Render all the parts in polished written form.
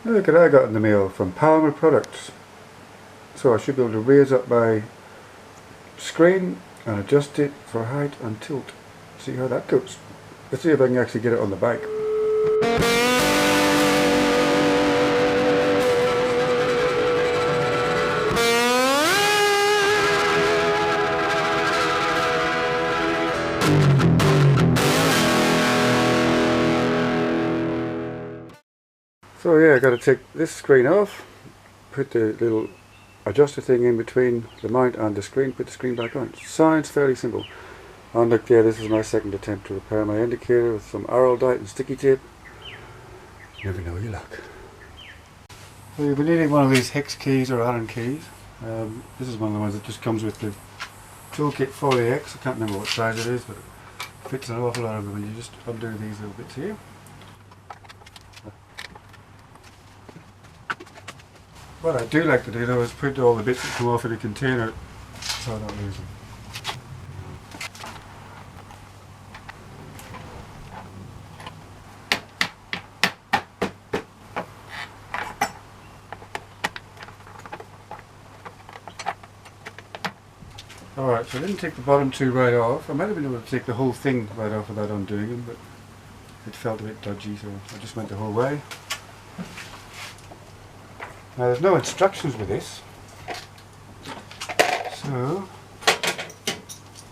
Look what I got in the mail from Palmer Products. So I should be able to raise up my screen and adjust it for height and tilt. See how that goes. Let's see if I can actually get it on the bike. So yeah, I got to take this screen off, put the little adjuster thing in between the mount and the screen, put the screen back on. Sounds fairly simple. And look there, this is my second attempt to repair my indicator with some araldite and sticky tape. Never know your luck. So you'll be needing one of these hex keys or Allen keys. This is one of the ones that just comes with the toolkit for the X. I can't remember what size it is, but it fits an awful lot of them when you just undo these little bits here. What I do like to do though is put all the bits that come off in a container so I don't lose them. Alright, so I didn't take the bottom two right off. I might have been able to take the whole thing right off without undoing them, but it felt a bit dodgy, so I just went the whole way. Now there's no instructions with this, so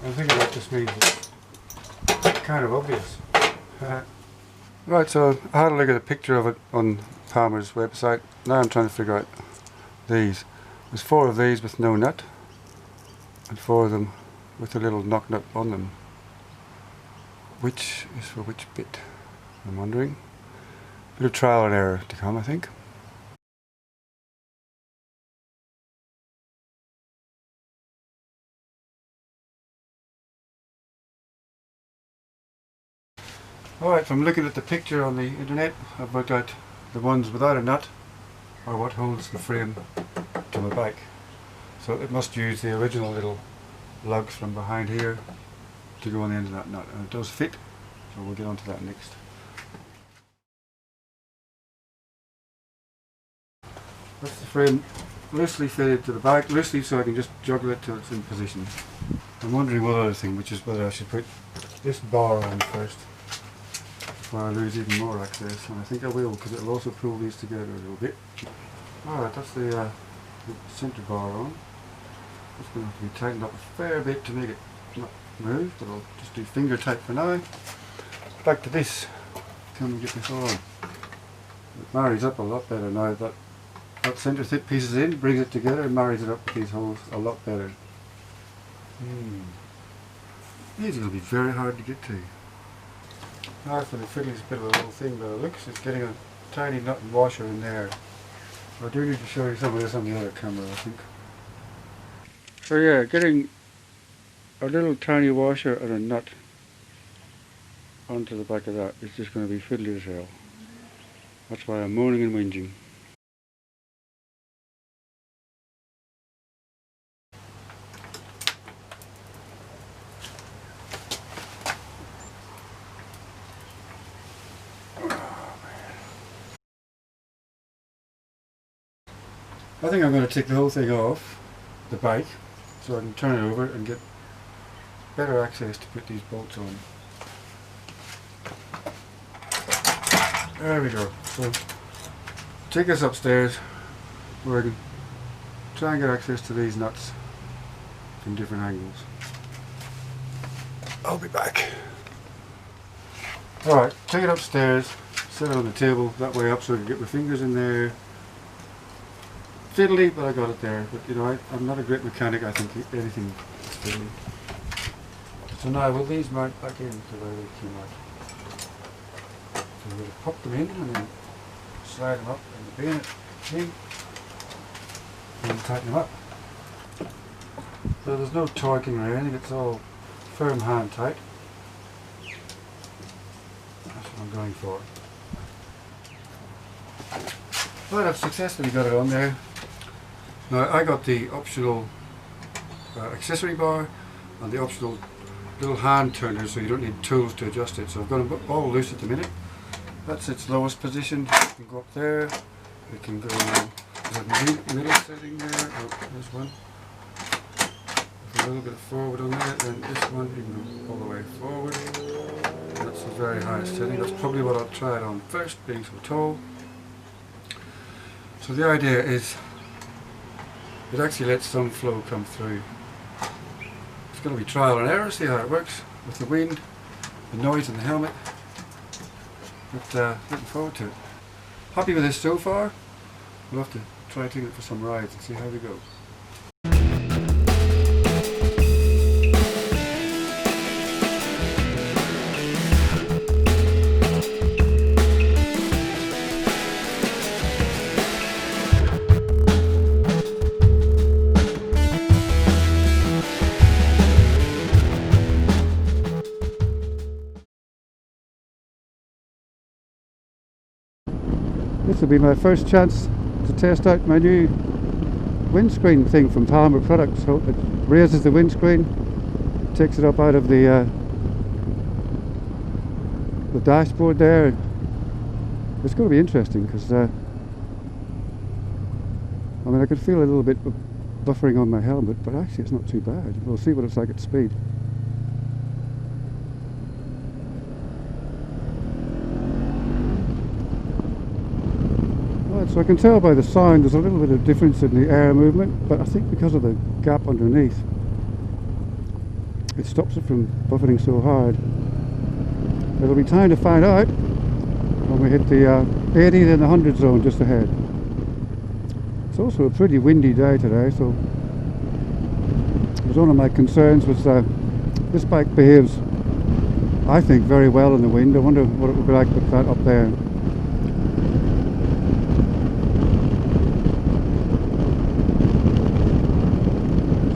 I think that just means it's kind of obvious. Right, so I had a look at a picture of it on Palmer's website. Now I'm trying to figure out these. There's 4 of these with no nut, and 4 of them with a little knock nut on them. Which is for which bit? I'm wondering. Bit of trial and error to come, I think. Alright, from looking at the picture on the internet, I've worked out the ones without a nut are what holds the frame to my bike. So it must use the original little lugs from behind here to go on the end of that nut, and it does fit, so we'll get onto that next. That's the frame loosely fitted to the bike, loosely so I can just juggle it till it's in position. I'm wondering one other thing, which is whether I should put this bar on first before I lose even more access, and I think I will, because it will also pull these together a little bit. Alright, that's the centre bar on. It's going to have to be tightened up a fair bit to make it not move, but I'll just do finger tight for now. Back to this. Can we get this on? It marries up a lot better now. That centre thick piece is in, brings it together and marries it up with these holes a lot better. These are going to be very hard to get to. Now for the fiddliest bit of the whole thing, by the looks, it's getting a tiny nut and washer in there. I do need to show you some of this on the other camera, I think. So yeah, getting a little tiny washer and a nut onto the back of that is just going to be fiddly as hell. That's why I'm moaning and whinging. I think I'm going to take the whole thing off the bike so I can turn it over and get better access to put these bolts on. There we go. So take us upstairs where I can try and get access to these nuts from different angles. I'll be back. Alright, take it upstairs, set it on the table that way up so I can get my fingers in there. Fiddly, but I got it there. But you know, I'm not a great mechanic. I think anything is fiddly. So now will these mount back in to where they came out? So I'm going to pop them in and then slide them up and the bayonet in and tighten them up. So there's no torquing or anything. It's all firm hand tight. That's what I'm going for. Well, I've successfully got it on there. Now I got the optional accessory bar and the optional little hand turner, so you don't need tools to adjust it. So I've got them all loose at the minute. That's its lowest position. You can go up there, We can go the middle setting there. Oh, there's one. With a little bit forward on there, then this one you can go all the way forward. That's the very highest setting. That's probably what I'll try it on first, being so tall. So the idea is it actually lets some flow come through. It's going to be trial and error, see how it works with the wind, the noise in the helmet. But looking forward to it. Happy with this so far. We'll have to try taking it for some rides and see how they go. This will be my first chance to test out my new windscreen thing from Palmer Products. So it raises the windscreen, takes it up out of the dashboard there. It's going to be interesting because I mean, I could feel a little bit of buffering on my helmet, but actually it's not too bad. We'll see what it's like at speed. So I can tell by the sound there's a little bit of difference in the air movement, but I think because of the gap underneath it stops it from buffeting so hard. It'll be time to find out when we hit the 80 and the 100 zone just ahead. It's also a pretty windy day today, so it was one of my concerns was this bike behaves, I think, very well in the wind. I wonder what it would be like with that up there.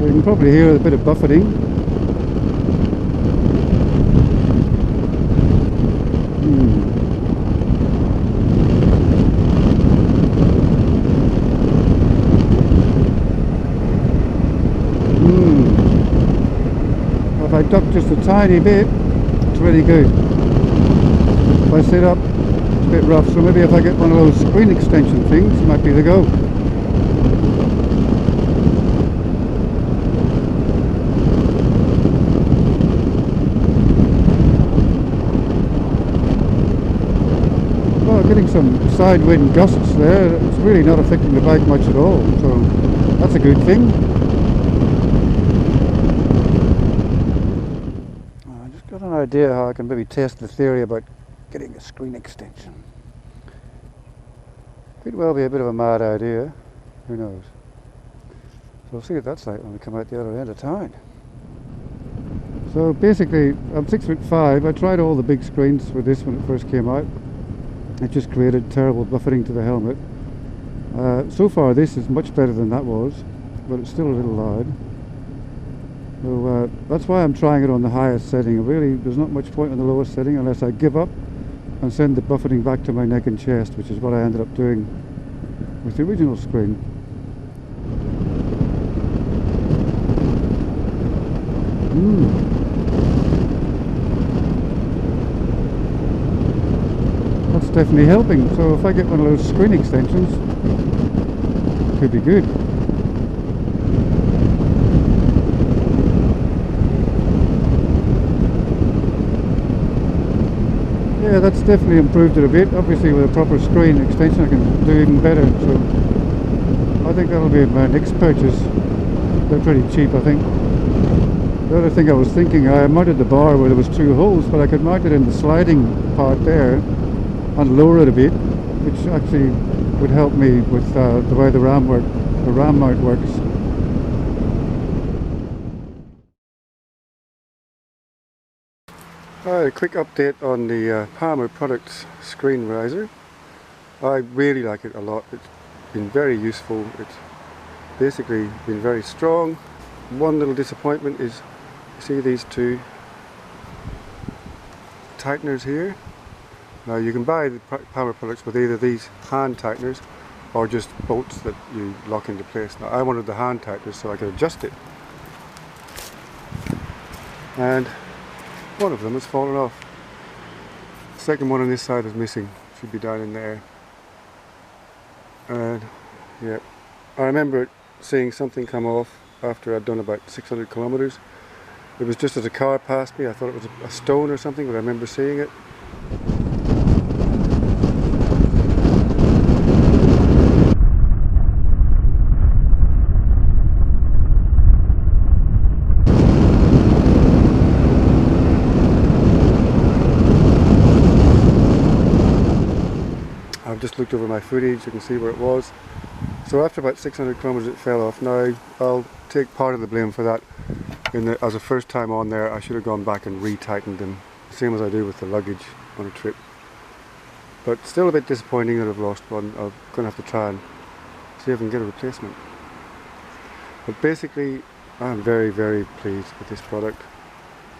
You can probably hear a bit of buffeting. If I duck just a tiny bit, it's really good. If I sit up, it's a bit rough, so maybe if I get one of those screen extension things, it might be the go. Getting some side wind gusts there. It's really not affecting the bike much at all, so that's a good thing. I just got an idea how I can maybe test the theory about getting a screen extension. Could well be a bit of a mad idea, who knows. So we'll see what that's like when we come out the other end of town. So basically I'm 6'5". I tried all the big screens with this when it first came out. It just created terrible buffeting to the helmet. So far this is much better than that was, but it's still a little loud. So that's why I'm trying it on the highest setting. Really, there's not much point on the lowest setting unless I give up and send the buffeting back to my neck and chest, which is what I ended up doing with the original screen. That's definitely helping. So if I get one of those screen extensions, it could be good. Yeah, that's definitely improved it a bit. Obviously with a proper screen extension I can do even better. So I think that'll be my next purchase. They're pretty cheap, I think. The other thing I was thinking, I mounted the bar where there was two holes, but I could mount it in the sliding part there and lower it a bit, which actually would help me with the way the ram mount works. Alright, a quick update on the Palmer Products screen riser. I really like it a lot. It's been very useful. It's basically been very strong. One little disappointment is, you see these two tighteners here. Now you can buy the Palmer products with either these hand tighteners or just bolts that you lock into place. Now I wanted the hand tighteners so I could adjust it. And one of them has fallen off. The second one on this side is missing. Should be down in there. And yeah, I remember seeing something come off after I'd done about 600 kilometers. It was just as a car passed me. I thought it was a stone or something, but I remember seeing it. I've just looked over my footage, you can see where it was. So after about 600 kilometers it fell off. Now I'll take part of the blame for that. As a first time on there, I should have gone back and re-tightened them, same as I do with the luggage on a trip. But still a bit disappointing that I've lost one. I'm going to have to try and see if I can get a replacement. But basically, I'm very, very pleased with this product.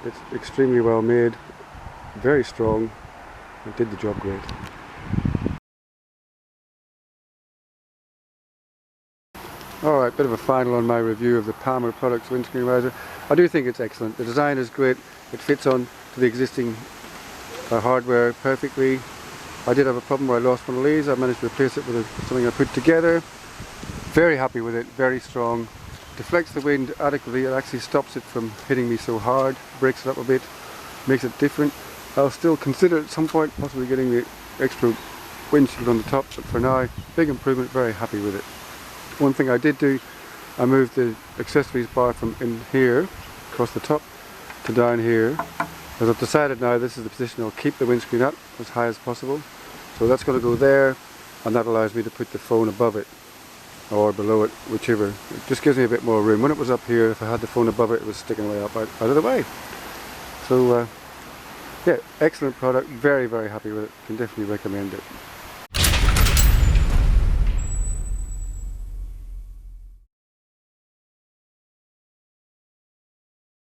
It's extremely well made, very strong, and did the job great. Alright, bit of a final on my review of the Palmer Products windscreen riser. I do think it's excellent. The design is great. It fits on to the existing hardware perfectly. I did have a problem where I lost one of these. I managed to replace it with something I put together. Very happy with it, very strong. Deflects the wind adequately. It actually stops it from hitting me so hard, breaks it up a bit, makes it different. I'll still consider at some point possibly getting the extra windshield on the top, but for now, big improvement, very happy with it. One thing I did do, I moved the accessories bar from in here, across the top, to down here. As I've decided now this is the position I'll keep the windscreen up as high as possible. So that's going to go there, and that allows me to put the phone above it, or below it, whichever. It just gives me a bit more room. When it was up here, if I had the phone above it, it was sticking way up out of the way. So yeah, excellent product, very, very happy with it, can definitely recommend it.